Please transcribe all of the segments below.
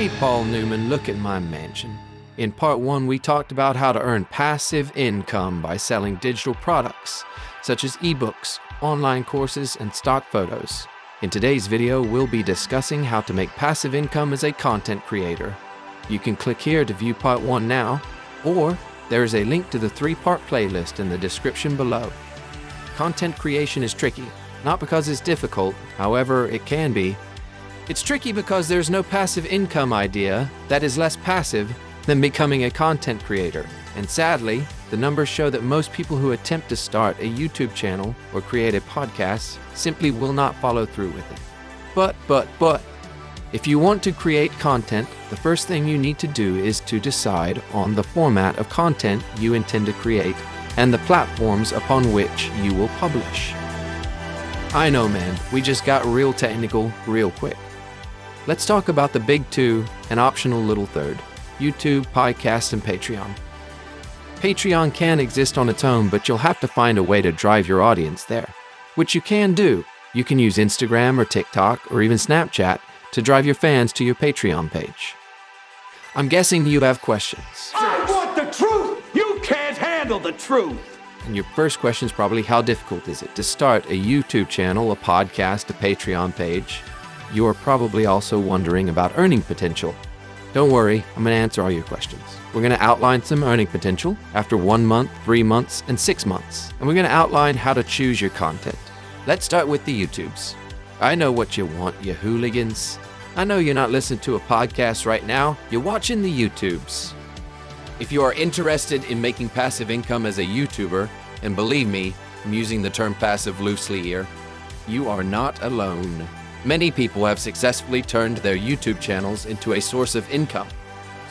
Hey, Paul Newman, look at my mansion. In part 1, we talked about how to earn passive income by selling digital products, such as ebooks, online courses, and stock photos. In today's video, we'll be discussing how to make passive income as a content creator. You can click here to view part 1 now, or there is a link to the 3-part playlist in the description below. Content creation is tricky, not because it's difficult, however it can be. It's tricky because there's no passive income idea that is less passive than becoming a content creator. And sadly, the numbers show that most people who attempt to start a YouTube channel or create a podcast simply will not follow through with it. But, if you want to create content, the first thing you need to do is to decide on the format of content you intend to create and the platforms upon which you will publish. I know, man, we just got real technical real quick. Let's talk about the big two and optional little third: YouTube, podcast, and Patreon. Patreon can exist on its own, but you'll have to find a way to drive your audience there, which you can do. You can use Instagram or TikTok or even Snapchat to drive your fans to your Patreon page. I'm guessing you have questions. I want the truth! You can't handle the truth! And your first question is probably, how difficult is it to start a YouTube channel, a podcast, a Patreon page? You are probably also wondering about earning potential. Don't worry, I'm going to answer all your questions. We're going to outline some earning potential after 1 month, 3 months, and 6 months. And we're going to outline how to choose your content. Let's start with the YouTubes. I know what you want, you hooligans. I know you're not listening to a podcast right now. You're watching the YouTubes. If you are interested in making passive income as a YouTuber, and believe me, I'm using the term passive loosely here, you are not alone. Many people have successfully turned their YouTube channels into a source of income.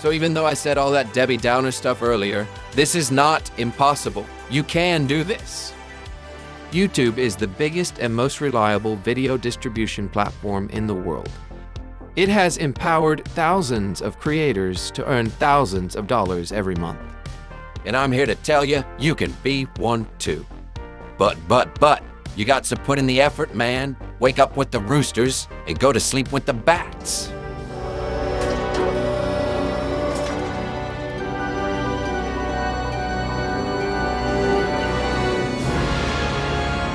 So even though I said all that Debbie Downer stuff earlier, this is not impossible. You can do this. YouTube is the biggest and most reliable video distribution platform in the world. It has empowered thousands of creators to earn thousands of dollars every month. And I'm here to tell you, you can be one too. But, you got to put in the effort, man. Wake up with the roosters and go to sleep with the bats.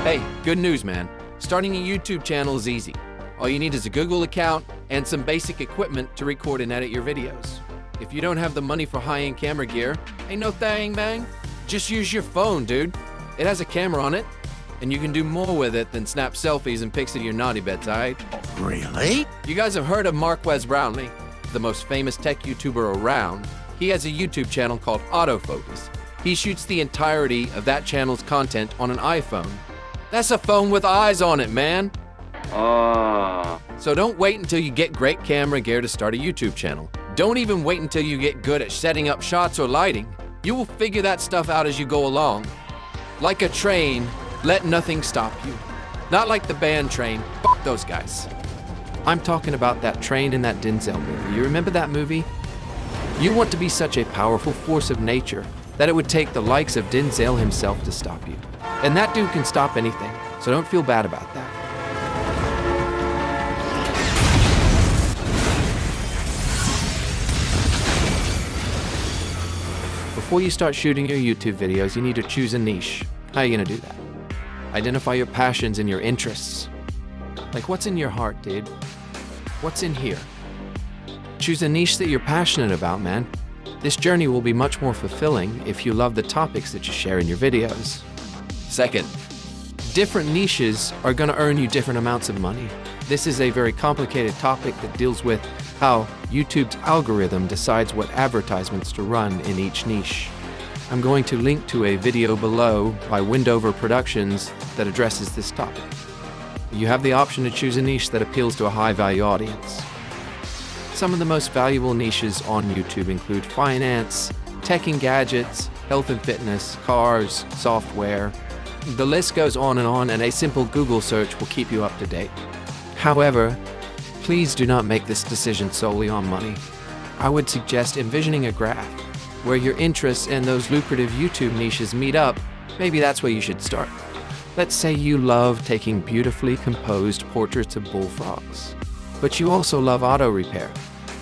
Hey, good news, man. Starting a YouTube channel is easy. All you need is a Google account and some basic equipment to record and edit your videos. If you don't have the money for high-end camera gear, ain't no thing, bang. Just use your phone, dude. It has a camera on it, and you can do more with it than snap selfies and pics of your naughty beds, alright? Really? You guys have heard of Marques Brownlee, the most famous tech YouTuber around. He has a YouTube channel called Autofocus. He shoots the entirety of that channel's content on an iPhone. That's a phone with eyes on it, man. So don't wait until you get great camera gear to start a YouTube channel. Don't even wait until you get good at setting up shots or lighting. You will figure that stuff out as you go along. Like a train, let nothing stop you. Not like the band Train. Fuck those guys. I'm talking about that Train in that Denzel movie. You remember that movie? You want to be such a powerful force of nature that it would take the likes of Denzel himself to stop you. And that dude can stop anything, so don't feel bad about that. Before you start shooting your YouTube videos, you need to choose a niche. How are you gonna do that? Identify your passions and your interests. Like, what's in your heart, dude? What's in here? Choose a niche that you're passionate about, man. This journey will be much more fulfilling if you love the topics that you share in your videos. Second, different niches are gonna earn you different amounts of money. This is a very complicated topic that deals with how YouTube's algorithm decides what advertisements to run in each niche. I'm going to link to a video below by Windover Productions that addresses this topic. You have the option to choose a niche that appeals to a high-value audience. Some of the most valuable niches on YouTube include finance, tech and gadgets, health and fitness, cars, software. The list goes on, and a simple Google search will keep you up to date. However, please do not make this decision solely on money. I would suggest envisioning a graph where your interests and those lucrative YouTube niches meet up. Maybe that's where you should start. Let's say you love taking beautifully composed portraits of bullfrogs, but you also love auto repair.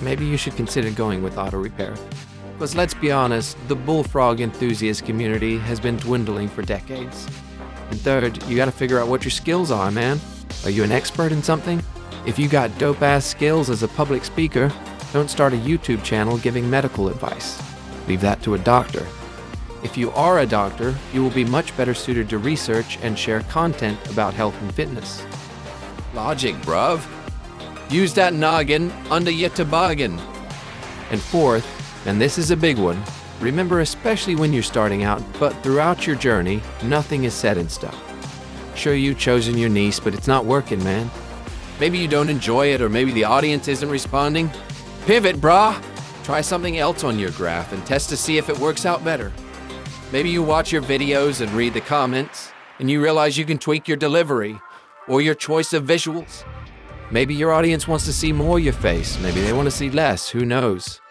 maybe you should consider going with auto repair. Because let's be honest, the bullfrog enthusiast community has been dwindling for decades. And third, you gotta figure out what your skills are, man. Are you an expert in something? If you got dope-ass skills as a public speaker, don't start a YouTube channel giving medical advice. Leave that to a doctor. If you are a doctor, you will be much better suited to research and share content about health and fitness. Logic, bruv. Use that noggin under your toboggan. And fourth, and this is a big one, remember, especially when you're starting out, but throughout your journey, nothing is set in stone. Sure, you've chosen your niche, but it's not working, man. Maybe you don't enjoy it, or maybe the audience isn't responding. Pivot, brah. Try something else on your graph and test to see if it works out better. Maybe you watch your videos and read the comments, and you realize you can tweak your delivery or your choice of visuals. Maybe your audience wants to see more of your face. Maybe they want to see less. Who knows?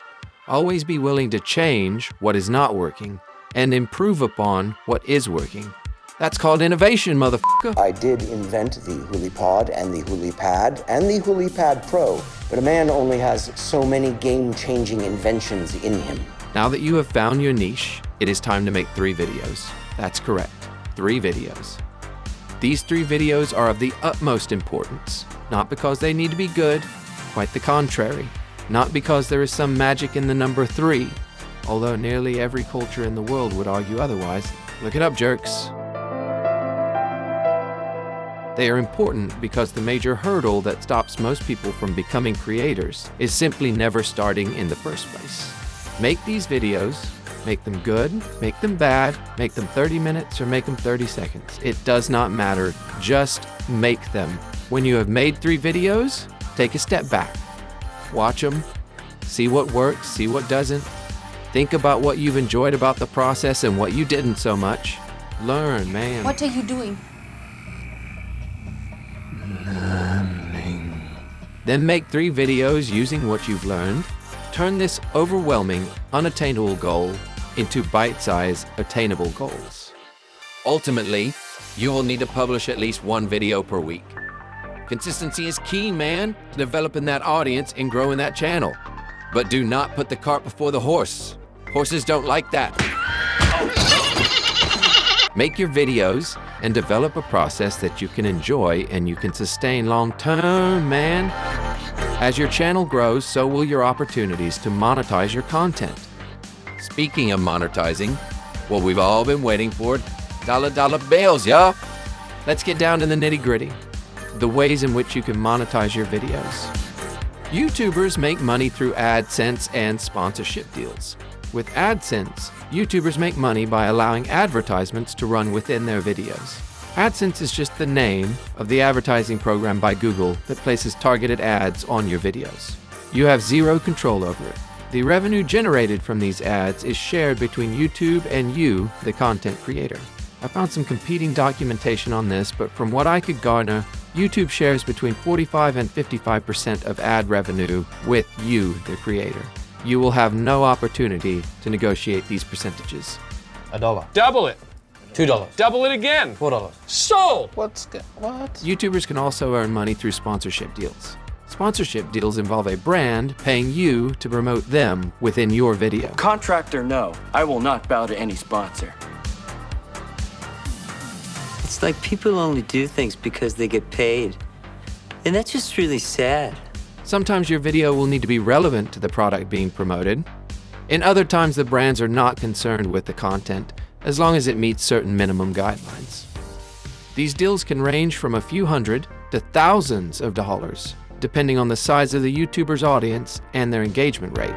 Always be willing to change what is not working and improve upon what is working. That's called innovation, motherfucker. I did invent the HuliPod and the HuliPad and the HuliPad Pro, but a man only has so many game-changing inventions in him. Now that you have found your niche, it is time to make 3 videos. That's correct, 3 videos. These 3 videos are of the utmost importance, not because they need to be good, quite the contrary. Not because there is some magic in the number 3, although nearly every culture in the world would argue otherwise. Look it up, jerks. They are important because the major hurdle that stops most people from becoming creators is simply never starting in the first place. Make these videos, make them good, make them bad, make them 30 minutes or make them 30 seconds. It does not matter, just make them. When you have made 3 videos, take a step back. Watch them, see what works, see what doesn't. Think about what you've enjoyed about the process and what you didn't so much. Learn, man. What are you doing? Then make 3 videos using what you've learned. Turn this overwhelming, unattainable goal into bite-sized, attainable goals. Ultimately, you'll need to publish at least 1 video per week. Consistency is key, man, to developing that audience and growing that channel. But do not put the cart before the horse. Horses don't like that. Make your videos and develop a process that you can enjoy and you can sustain long-term, man. As your channel grows, so will your opportunities to monetize your content. Speaking of monetizing, what we've all been waiting for, dollar bills, y'all. Let's get down to the nitty-gritty. The ways in which you can monetize your videos. YouTubers make money through AdSense and sponsorship deals. With AdSense, YouTubers make money by allowing advertisements to run within their videos. AdSense is just the name of the advertising program by Google that places targeted ads on your videos. You have 0 control over it. The revenue generated from these ads is shared between YouTube and you, the content creator. I found some competing documentation on this, but from what I could garner, YouTube shares between 45 and 55% of ad revenue with you, the creator. You will have no opportunity to negotiate these percentages. $1. Double it. $2. Double it again. $4. Sold. What? YouTubers can also earn money through sponsorship deals. Sponsorship deals involve a brand paying you to promote them within your video. Contract or no, I will not bow to any sponsor. It's like people only do things because they get paid. And that's just really sad. Sometimes your video will need to be relevant to the product being promoted. In other times, the brands are not concerned with the content, as long as it meets certain minimum guidelines. These deals can range from a few hundred to thousands of dollars, depending on the size of the YouTuber's audience and their engagement rate.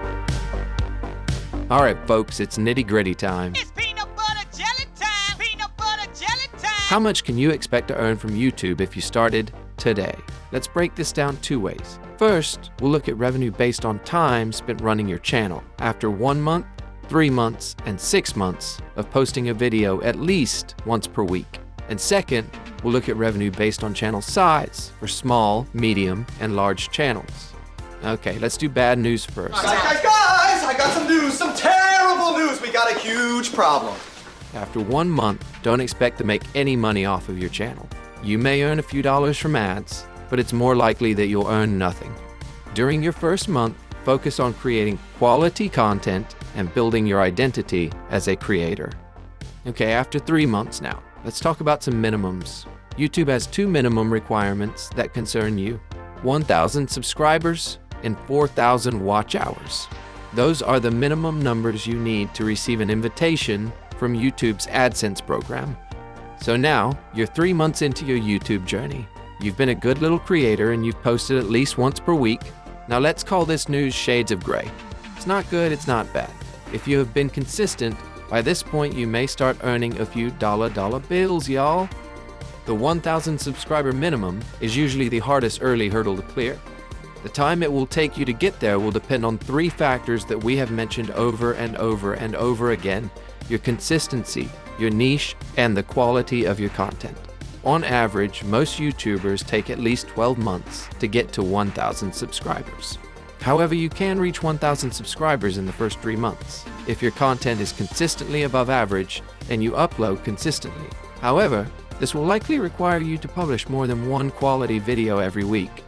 All right, folks, it's nitty-gritty time. It's peanut butter jelly time! Peanut butter jelly time! How much can you expect to earn from YouTube if you started today? Let's break this down 2 ways. First, we'll look at revenue based on time spent running your channel. After 1 month, 3 months, and 6 months of posting a video at least once per week. And second, we'll look at revenue based on channel size for small, medium, and large channels. Okay, let's do bad news first. Guys, I got some news, some terrible news. We got a huge problem. After 1 month, don't expect to make any money off of your channel. You may earn a few dollars from ads, but it's more likely that you'll earn nothing. During your first month, focus on creating quality content and building your identity as a creator. Okay, after 3 months now, let's talk about some minimums. YouTube has 2 minimum requirements that concern you: 1,000 subscribers and 4,000 watch hours. Those are the minimum numbers you need to receive an invitation from YouTube's AdSense program. So now, you're 3 months into your YouTube journey. You've been a good little creator and you've posted at least once per week. Now let's call this news shades of gray. It's not good, it's not bad. If you have been consistent, by this point you may start earning a few dollar bills, y'all. The 1,000 subscriber minimum is usually the hardest early hurdle to clear. The time it will take you to get there will depend on 3 factors that we have mentioned over and over and over again: your consistency, your niche, and the quality of your content. On average, most YouTubers take at least 12 months to get to 1,000 subscribers. However, you can reach 1,000 subscribers in the first 3 months if your content is consistently above average and you upload consistently. However, this will likely require you to publish more than 1 quality video every week.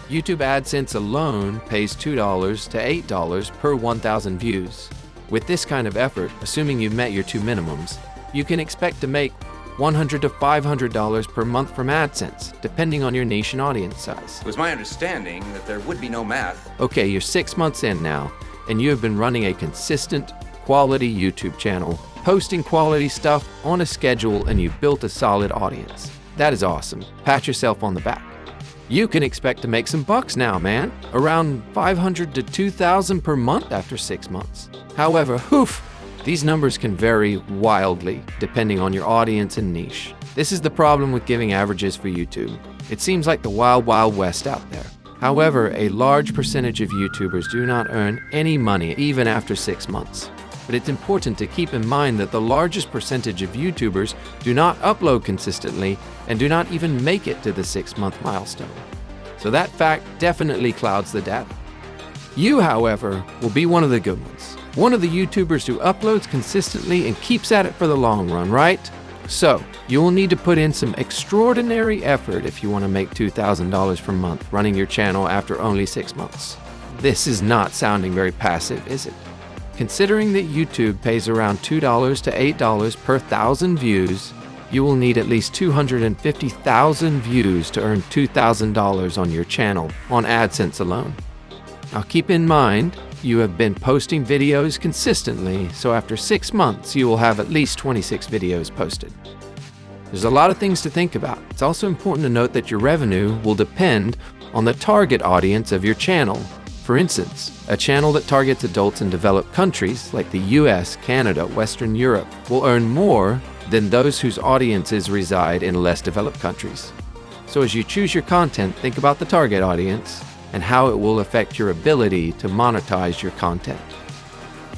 YouTube AdSense alone pays $2 to $8 per 1,000 views. With this kind of effort, assuming you've met your 2 minimums, you can expect to make $100 to $500 per month from AdSense, depending on your niche and audience size. It was my understanding that there would be no math. Okay, you're 6 months in now, and you have been running a consistent, quality YouTube channel, posting quality stuff on a schedule, and you've built a solid audience. That is awesome. Pat yourself on the back. You can expect to make some bucks now, man. Around $500 to $2,000 per month after 6 months. However, these numbers can vary wildly depending on your audience and niche. This is the problem with giving averages for YouTube. It seems like the wild, wild west out there. However, a large percentage of YouTubers do not earn any money even after 6 months. But it's important to keep in mind that the largest percentage of YouTubers do not upload consistently and do not even make it to the 6-month milestone. So that fact definitely clouds the data. You, however, will be one of the good ones. One of the YouTubers who uploads consistently and keeps at it for the long run, right? So, you will need to put in some extraordinary effort if you want to make $2,000 per month running your channel after only 6 months. This is not sounding very passive, is it? Considering that YouTube pays around $2 to $8 per 1,000 views, you will need at least 250,000 views to earn $2,000 on your channel on AdSense alone. Now keep in mind, you have been posting videos consistently, so after 6 months you will have at least 26 videos posted. There's a lot of things to think about. It's also important to note that your revenue will depend on the target audience of your channel. For instance, a channel that targets adults in developed countries like the US, Canada, Western Europe will earn more than those whose audiences reside in less developed countries. So as you choose your content, think about the target audience and how it will affect your ability to monetize your content.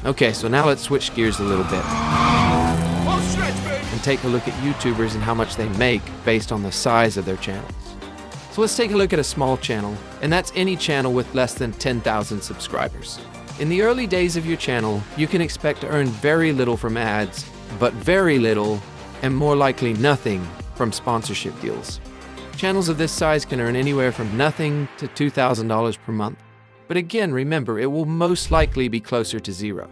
Okay, so now let's switch gears a little bit and take a look at YouTubers and how much they make based on the size of their channels. So let's take a look at a small channel, and that's any channel with less than 10,000 subscribers. In the early days of your channel, you can expect to earn very little from ads, but very little, and more likely nothing, from sponsorship deals. Channels of this size can earn anywhere from nothing to $2,000 per month. But again, remember, it will most likely be closer to zero.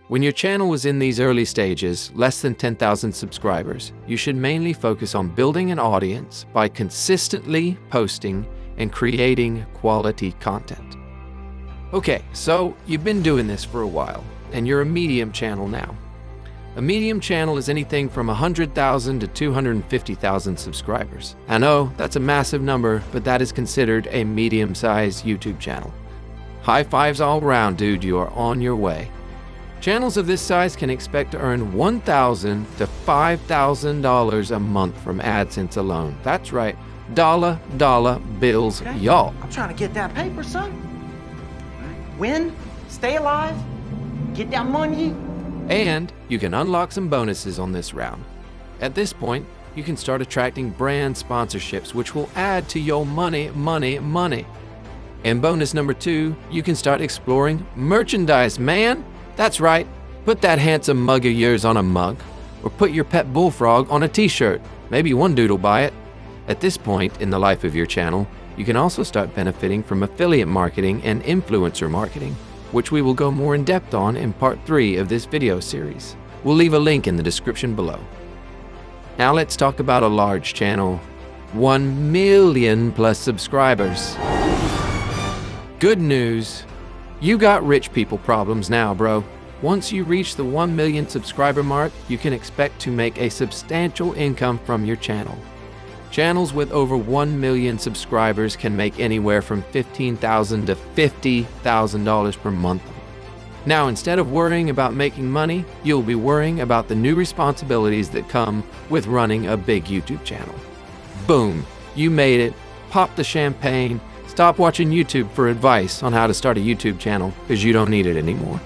When your channel was in these early stages, less than 10,000 subscribers, you should mainly focus on building an audience by consistently posting and creating quality content. Okay, so you've been doing this for a while, and you're a medium channel now. A medium channel is anything from 100,000 to 250,000 subscribers. I know, that's a massive number, but that is considered a medium-sized YouTube channel. High fives all around, dude, you are on your way. Channels of this size can expect to earn $1,000 to $5,000 a month from AdSense alone. That's right, dollar bills, Okay. y'all. I'm trying to get that paper, son. Win, stay alive, get that money. And you can unlock some bonuses on this round. At this point, you can start attracting brand sponsorships, which will add to your money. And bonus number 2, you can start exploring merchandise, man. That's right, put that handsome mug of yours on a mug, or put your pet bullfrog on a t-shirt. Maybe one dude will buy it. At this point in the life of your channel, You can also start benefiting from affiliate marketing and influencer marketing, which we will go more in depth on in part 3 of this video series. We'll leave a link in the description below. Now let's talk about a large channel. 1 million plus subscribers. Good news. You got rich people problems now, bro. Once you reach the 1 million subscriber mark, you can expect to make a substantial income from your channel. Channels with over 1 million subscribers can make anywhere from $15,000 to $50,000 per month. Now, instead of worrying about making money, you'll be worrying about the new responsibilities that come with running a big YouTube channel. Boom, you made it. Pop the champagne. Stop watching YouTube for advice on how to start a YouTube channel because you don't need it anymore.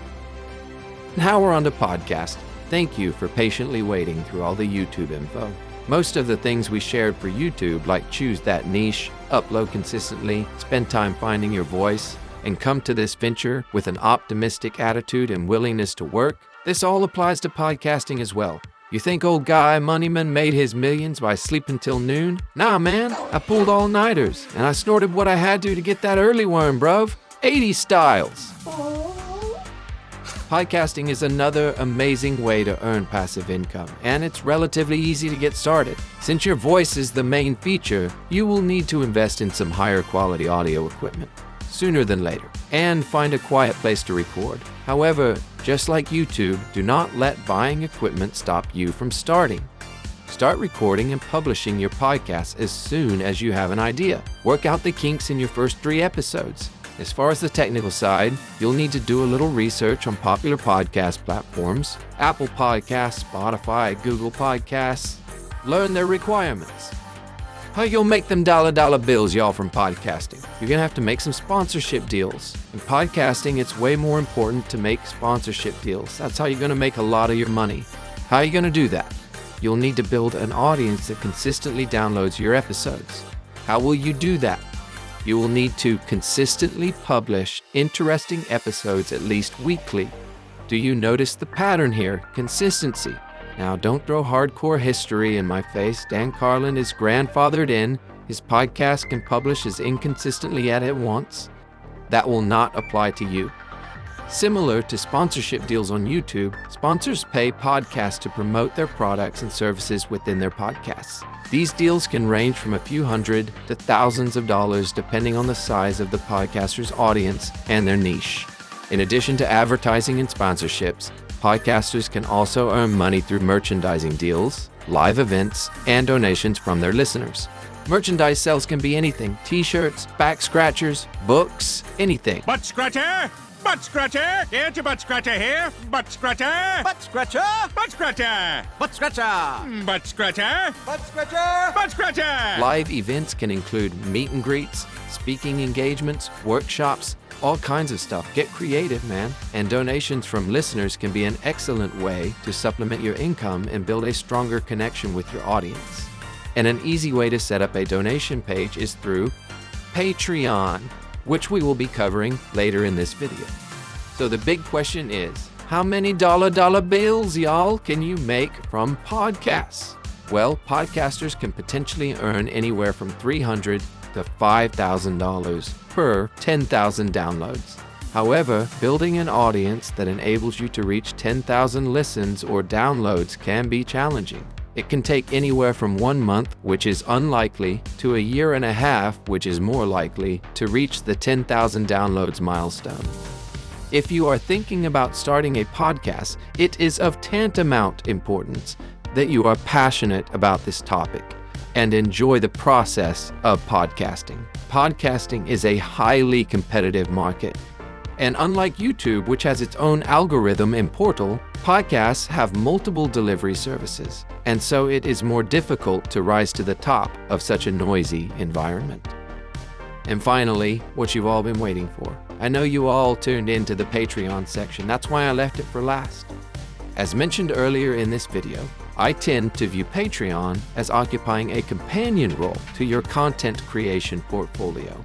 Now we're on to podcast. Thank you for patiently waiting through all the YouTube info. Most of the things we shared for YouTube, like choose that niche, upload consistently, spend time finding your voice, and come to this venture with an optimistic attitude and willingness to work, this all applies to podcasting as well. You think old guy Moneyman made his millions by sleeping till noon? Nah, man, I pulled all-nighters, and I snorted what I had to get that early worm, bruv. 80 styles. Podcasting is another amazing way to earn passive income, and it's relatively easy to get started. Since your voice is the main feature, you will need to invest in some higher quality audio equipment sooner than later, and find a quiet place to record. However, just like YouTube, do not let buying equipment stop you from starting. Start recording and publishing your podcast as soon as you have an idea. Work out the kinks in your first 3 episodes. As far as the technical side, you'll need to do a little research on popular podcast platforms, Apple Podcasts, Spotify, Google Podcasts. Learn their requirements. How you'll make them dollar bills, y'all, from podcasting? You're gonna have to make some sponsorship deals. In podcasting, it's way more important to make sponsorship deals. That's how you're gonna make a lot of your money. How are you gonna do that? You'll need to build an audience that consistently downloads your episodes. How will you do that? You will need to consistently publish interesting episodes at least weekly. Do you notice the pattern here? Consistency. Now, don't throw hardcore history in my face. Dan Carlin is grandfathered in. His podcast can publish as inconsistently as it wants. That will not apply to you. Similar to sponsorship deals on YouTube, sponsors pay podcasts to promote their products and services within their podcasts. These deals can range from a few hundred to thousands of dollars depending on the size of the podcaster's audience and their niche. In addition to advertising and sponsorships, podcasters can also earn money through merchandising deals, live events, and donations from their listeners. Merchandise sales can be anything: t-shirts, back scratchers, books, anything. Butt scratcher! Butt scratcher! Get your butt scratcher here! Butt scratcher! Butt scratcher! Butt scratcher! Butt scratcher! Butt scratcher! Butt scratcher! Butt scratcher! Live events can include meet and greets, speaking engagements, workshops, all kinds of stuff. Get creative, man. And donations from listeners can be an excellent way to supplement your income and build a stronger connection with your audience. And an easy way to set up a donation page is through Patreon, which we will be covering later in this video. So the big question is, how many dollar bills, y'all, can you make from podcasts? Well, podcasters can potentially earn anywhere from $300 to $5,000 per 10,000 downloads. However, building an audience that enables you to reach 10,000 listens or downloads can be challenging. It can take anywhere from 1 month, which is unlikely, to a year and a half, which is more likely, to reach the 10,000 downloads milestone. If you are thinking about starting a podcast, it is of tantamount importance that you are passionate about this topic and enjoy the process of podcasting. Podcasting is a highly competitive market. And unlike YouTube, which has its own algorithm and portal, podcasts have multiple delivery services, and so it is more difficult to rise to the top of such a noisy environment. And finally, what you've all been waiting for. I know you all tuned into the Patreon section. That's why I left it for last. As mentioned earlier in this video, I tend to view Patreon as occupying a companion role to your content creation portfolio.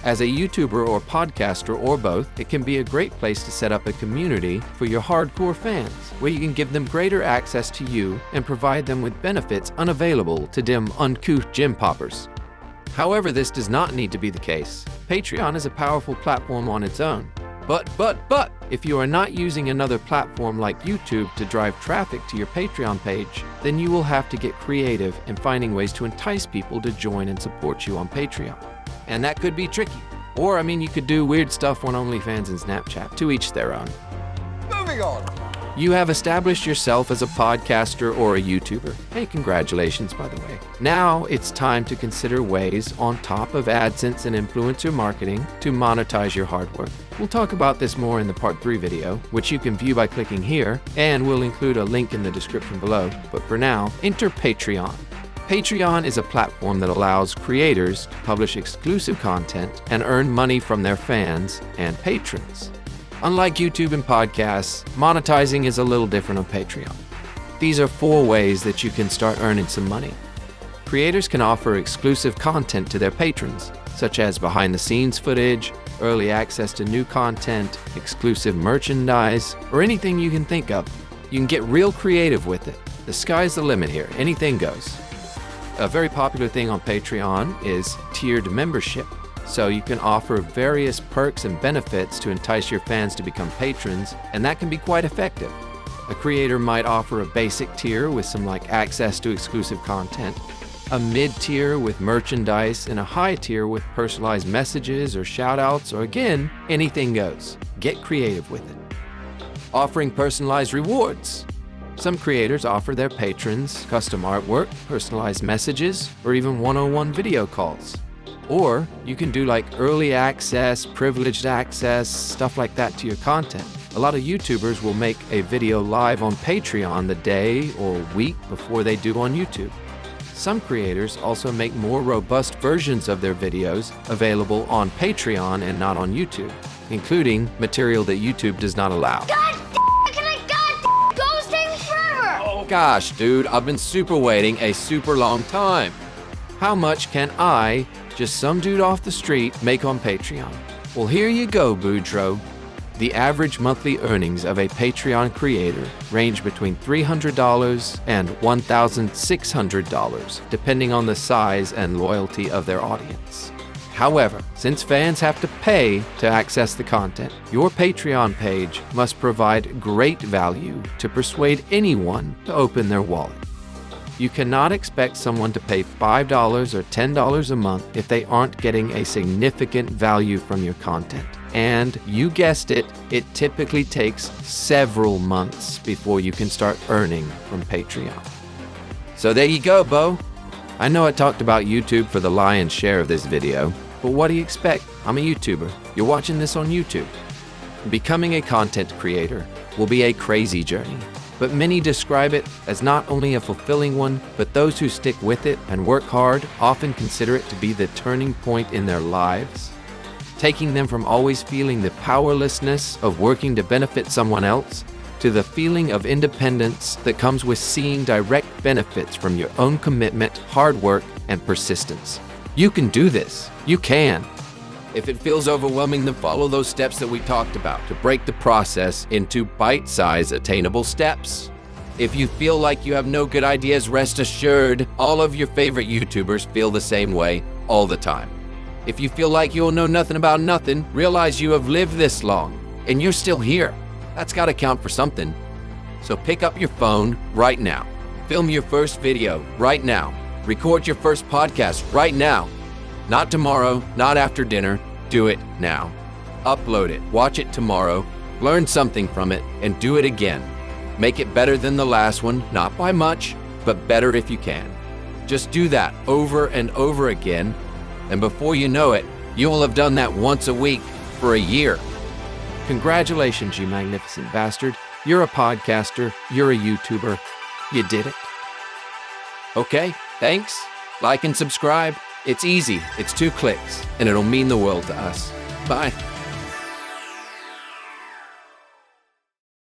As a YouTuber or podcaster or both, it can be a great place to set up a community for your hardcore fans, where you can give them greater access to you and provide them with benefits unavailable to them uncouth gym poppers. However, this does not need to be the case. Patreon is a powerful platform on its own. But, if you are not using another platform like YouTube to drive traffic to your Patreon page, then you will have to get creative in finding ways to entice people to join and support you on Patreon. And that could be tricky. Or, you could do weird stuff on OnlyFans and Snapchat, to each their own. Moving on. You have established yourself as a podcaster or a YouTuber. Hey, congratulations, by the way. Now it's time to consider ways, on top of AdSense and influencer marketing, to monetize your hard work. We'll talk about this more in the Part 3 video, which you can view by clicking here, and we'll include a link in the description below. But for now, enter Patreon. Patreon is a platform that allows creators to publish exclusive content and earn money from their fans and patrons. Unlike YouTube and podcasts, monetizing is a little different on Patreon. These are 4 ways that you can start earning some money. Creators can offer exclusive content to their patrons, such as behind-the-scenes footage, early access to new content, exclusive merchandise, or anything you can think of. You can get real creative with it. The sky's the limit here. Anything goes. A very popular thing on Patreon is tiered membership. So you can offer various perks and benefits to entice your fans to become patrons, and that can be quite effective. A creator might offer a basic tier with some access to exclusive content, a mid-tier with merchandise, and a high tier with personalized messages or shoutouts, or again, anything goes. Get creative with it. Offering personalized rewards. Some creators offer their patrons custom artwork, personalized messages, or even one-on-one video calls. Or you can do early access, privileged access, stuff like that to your content. A lot of YouTubers will make a video live on Patreon the day or week before they do on YouTube. Some creators also make more robust versions of their videos available on Patreon and not on YouTube, including material that YouTube does not allow. Ghosting forever! Oh gosh, dude, I've been super waiting a super long time. How much can I, just some dude off the street, make on Patreon? Well, here you go, Boudreaux. The average monthly earnings of a Patreon creator range between $300 and $1,600, depending on the size and loyalty of their audience. However, since fans have to pay to access the content, your Patreon page must provide great value to persuade anyone to open their wallet. You cannot expect someone to pay $5 or $10 a month if they aren't getting a significant value from your content. And you guessed it, it typically takes several months before you can start earning from Patreon. So there you go, Bo. I know I talked about YouTube for the lion's share of this video, but what do you expect? I'm a YouTuber. You're watching this on YouTube. Becoming a content creator will be a crazy journey. But many describe it as not only a fulfilling one, but those who stick with it and work hard often consider it to be the turning point in their lives, taking them from always feeling the powerlessness of working to benefit someone else to the feeling of independence that comes with seeing direct benefits from your own commitment, hard work, and persistence. You can do this. You can. If it feels overwhelming, then follow those steps that we talked about to break the process into bite-sized, attainable steps. If you feel like you have no good ideas, rest assured, all of your favorite YouTubers feel the same way all the time. If you feel like you'll know nothing about nothing, realize you have lived this long and you're still here. That's got to count for something. So pick up your phone right now. Film your first video right now. Record your first podcast right now. Not tomorrow, not after dinner. Do it now. Upload it, watch it tomorrow, learn something from it, and do it again. Make it better than the last one, not by much, but better if you can. Just do that over and over again, and before you know it, you will have done that once a week for a year. Congratulations, you magnificent bastard. You're a podcaster, you're a YouTuber. You did it. Okay, thanks. Like and subscribe. It's easy, it's 2 clicks, and it'll mean the world to us. Bye.